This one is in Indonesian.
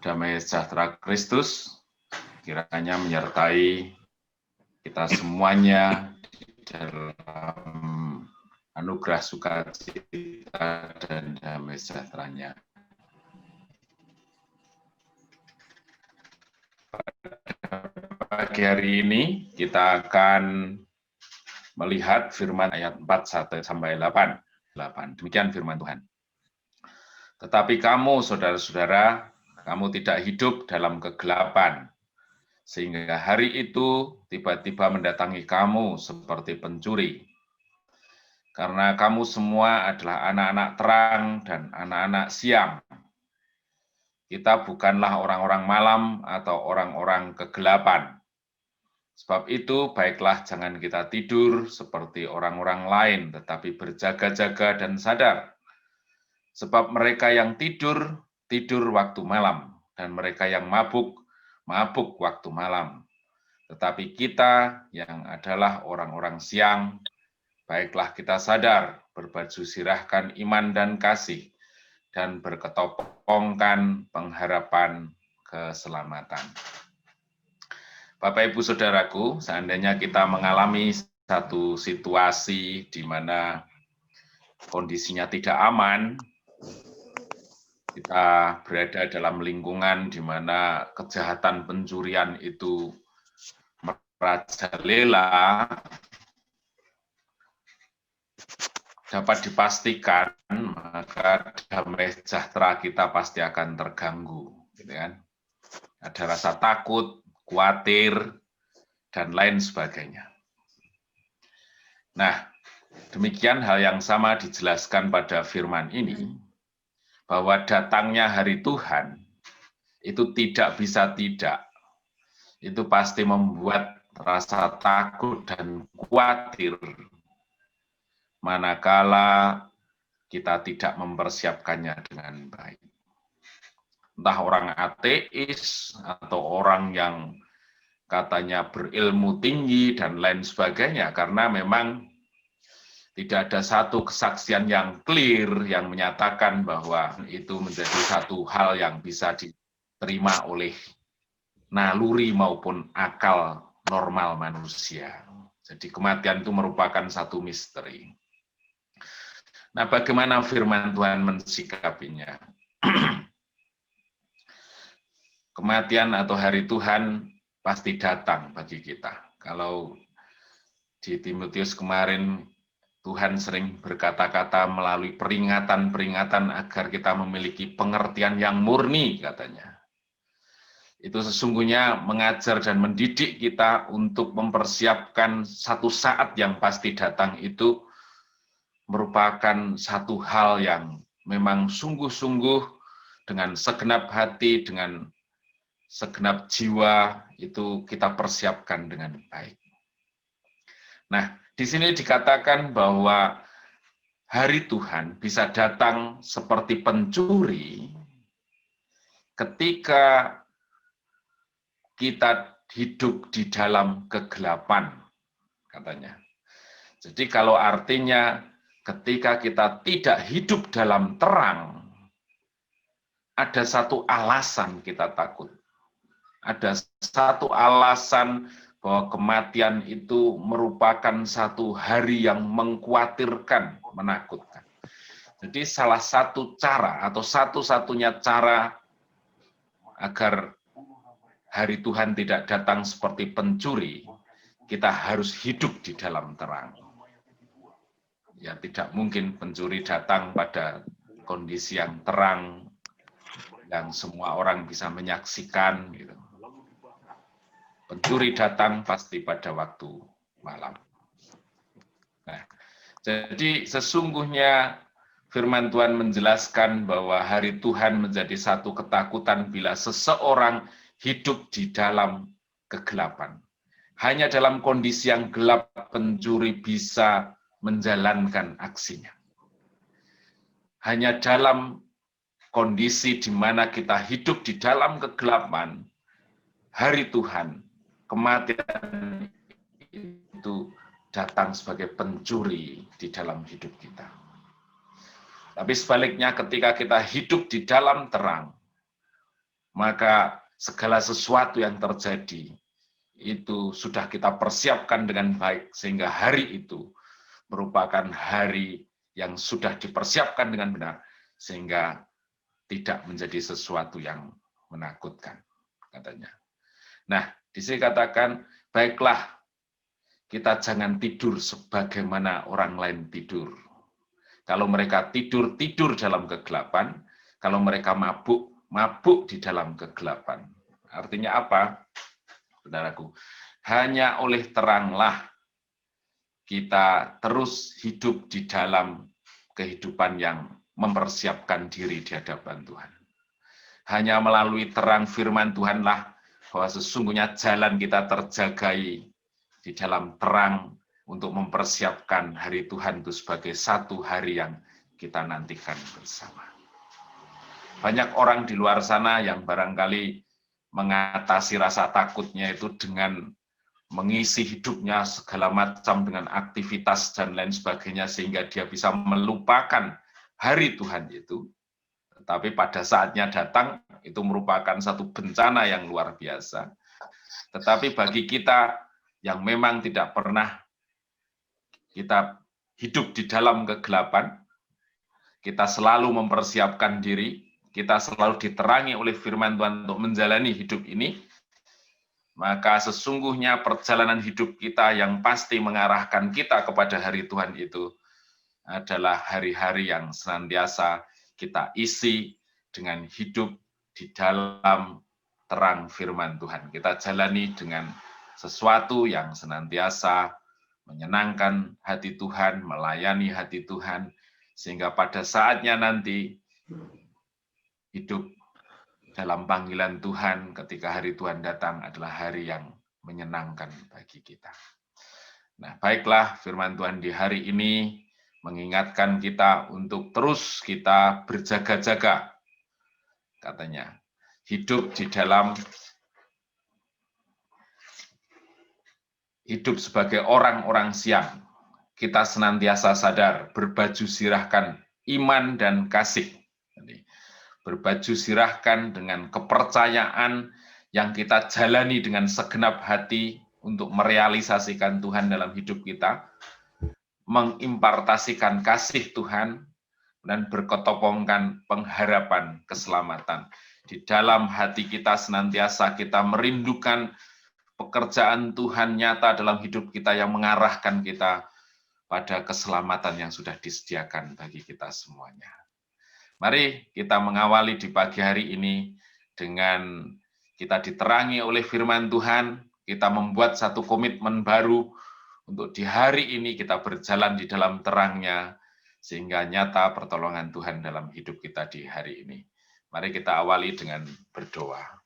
Damai sejahtera Kristus kiranya menyertai kita semuanya di dalam anugerah sukacita dan damai sejahtera-Nya. Pagi hari ini kita akan melihat firman ayat 4 sampai 8. Demikian firman Tuhan. Tetapi kamu, saudara-saudara, kamu tidak hidup dalam kegelapan, sehingga hari itu tiba-tiba mendatangi kamu seperti pencuri. Karena kamu semua adalah anak-anak terang dan anak-anak siang. Kita bukanlah orang-orang malam atau orang-orang kegelapan. Sebab itu, baiklah jangan kita tidur seperti orang-orang lain, tetapi berjaga-jaga dan sadar. Sebab mereka yang tidur, tidur waktu malam, dan mereka yang mabuk, mabuk waktu malam. Tetapi kita yang adalah orang-orang siang, baiklah kita sadar, berbaju sirahkan iman dan kasih, dan berketopongkan pengharapan keselamatan. Bapak, Ibu, Saudaraku, seandainya kita mengalami satu situasi di mana kondisinya tidak aman, kita berada dalam lingkungan di mana kejahatan pencurian itu merajalela, dapat dipastikan maka damai sejahtera kita pasti akan terganggu, gitu kan? Ada rasa takut, khawatir, dan lain sebagainya. Nah, demikian hal yang sama dijelaskan pada firman ini, bahwa datangnya hari Tuhan itu tidak bisa tidak. Itu pasti membuat rasa takut dan khawatir manakala kita tidak mempersiapkannya dengan baik. Entah orang ateis atau orang yang katanya berilmu tinggi dan lain sebagainya, karena memang tidak ada satu kesaksian yang clear yang menyatakan bahwa itu menjadi satu hal yang bisa diterima oleh naluri maupun akal normal manusia. Jadi kematian itu merupakan satu misteri. Nah, bagaimana firman Tuhan mensikapinya? Kematian atau hari Tuhan pasti datang bagi kita. Kalau di Timotius kemarin, Tuhan sering berkata-kata melalui peringatan-peringatan agar kita memiliki pengertian yang murni, katanya. Itu sesungguhnya mengajar dan mendidik kita untuk mempersiapkan satu saat yang pasti datang itu merupakan satu hal yang memang sungguh-sungguh dengan segenap hati, dengan segenap jiwa, itu kita persiapkan dengan baik. Nah, di sini dikatakan bahwa hari Tuhan bisa datang seperti pencuri ketika kita hidup di dalam kegelapan, katanya. Jadi kalau artinya ketika kita tidak hidup dalam terang, ada satu alasan kita takut. Ada satu alasan bahwa kematian itu merupakan satu hari yang mengkhawatirkan, menakutkan. Jadi salah satu cara atau satu-satunya cara agar hari Tuhan tidak datang seperti pencuri, kita harus hidup di dalam terang. Ya, tidak mungkin pencuri datang pada kondisi yang terang, yang semua orang bisa menyaksikan, gitu. Pencuri datang pasti pada waktu malam. Nah, jadi sesungguhnya firman Tuhan menjelaskan bahwa hari Tuhan menjadi satu ketakutan bila seseorang hidup di dalam kegelapan. Hanya dalam kondisi yang gelap pencuri bisa menjalankan aksinya. Hanya dalam kondisi di mana kita hidup di dalam kegelapan, hari Tuhan, kematian itu datang sebagai pencuri di dalam hidup kita. Tapi sebaliknya ketika kita hidup di dalam terang, maka segala sesuatu yang terjadi itu sudah kita persiapkan dengan baik, sehingga hari itu merupakan hari yang sudah dipersiapkan dengan benar, sehingga tidak menjadi sesuatu yang menakutkan, katanya. Nah, di sini katakan, baiklah, kita jangan tidur sebagaimana orang lain tidur. Kalau mereka tidur dalam kegelapan, kalau mereka mabuk di dalam kegelapan. Artinya apa, saudaraku? Hanya oleh teranglah kita terus hidup di dalam kehidupan yang mempersiapkan diri di hadapan Tuhan. Hanya melalui terang firman Tuhanlah bahwa sesungguhnya jalan kita terjagai di dalam terang untuk mempersiapkan hari Tuhan itu sebagai satu hari yang kita nantikan bersama. Banyak orang di luar sana yang barangkali mengatasi rasa takutnya itu dengan mengisi hidupnya segala macam dengan aktivitas dan lain sebagainya, sehingga dia bisa melupakan hari Tuhan itu. Tetapi pada saatnya datang, itu merupakan satu bencana yang luar biasa. Tetapi bagi kita yang memang tidak pernah kita hidup di dalam kegelapan, kita selalu mempersiapkan diri, kita selalu diterangi oleh firman Tuhan untuk menjalani hidup ini, maka sesungguhnya perjalanan hidup kita yang pasti mengarahkan kita kepada hari Tuhan itu adalah hari-hari yang senantiasa kita isi dengan hidup di dalam terang firman Tuhan. Kita jalani dengan sesuatu yang senantiasa menyenangkan hati Tuhan, melayani hati Tuhan, sehingga pada saatnya nanti hidup dalam panggilan Tuhan ketika hari Tuhan datang adalah hari yang menyenangkan bagi kita. Nah, baiklah, firman Tuhan di hari ini mengingatkan kita untuk terus kita berjaga-jaga, katanya. Hidup sebagai orang-orang siang. Kita senantiasa sadar, berbaju sirahkan iman dan kasih. Berbaju sirahkan dengan kepercayaan yang kita jalani dengan segenap hati untuk merealisasikan Tuhan dalam hidup kita, mengimpartasikan kasih Tuhan, dan berketopongkan pengharapan keselamatan. Di dalam hati kita senantiasa kita merindukan pekerjaan Tuhan nyata dalam hidup kita yang mengarahkan kita pada keselamatan yang sudah disediakan bagi kita semuanya. Mari kita mengawali di pagi hari ini dengan kita diterangi oleh firman Tuhan, kita membuat satu komitmen baru untuk di hari ini kita berjalan di dalam terangnya, sehingga nyata pertolongan Tuhan dalam hidup kita di hari ini. Mari kita awali dengan berdoa.